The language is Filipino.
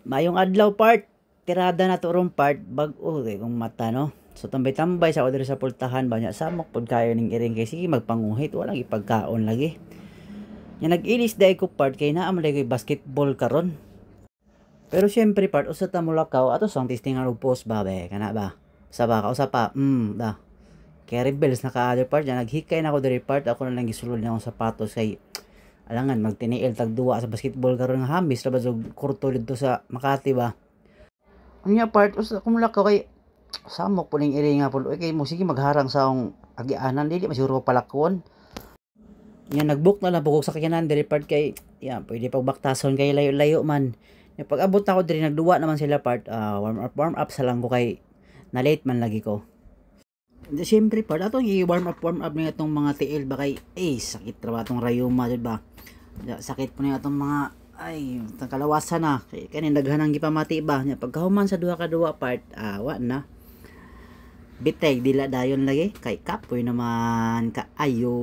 Mayong adlaw part, tirada na to ron part, bag-o kay kung mata no. So tambay-tambay sa order sa pultahan ba nya samok pod kayo ning iring kay sige magpanguhit walang ipagkaon lagi. Nya nag-ilis day ko part kay naa man koy basketball karon. Pero syempre part usa ta mulakaw ato sang testingan og post ba be kana ba. Sa ba ka usa pa da. Kay rebels na ka other part nya naghikay na ako diri part ako na lang gisulod na akong sapatos kay alangan magtiniil tag duwa sa basketball karon nga hambis ra ba jud kurto dito sa Makati ba. Unya part usa ko mulakaw kay samok po ning iri nga po kay mo sige magharang sa akong agianan dili masiguro palakon. Nya nagbook na lang pugog sa sakyanan diri part kay pwede pagbaktason kay layo-layo man. Nya pag abot ako diri nagduwa naman sila part warm up sa lang ko kay na late man lagi ko. Siyempre part atong i-warm up na itong mga tiil ba kay sakit ra ba itong rayuma jud ba. Sakit po na itong mga itong kalawasan na kay kanin daghanang gipamati ba nya pagkahuman sa duha ka duwa part wa na bitay dila dayon lagi kay kapoy naman kaayo.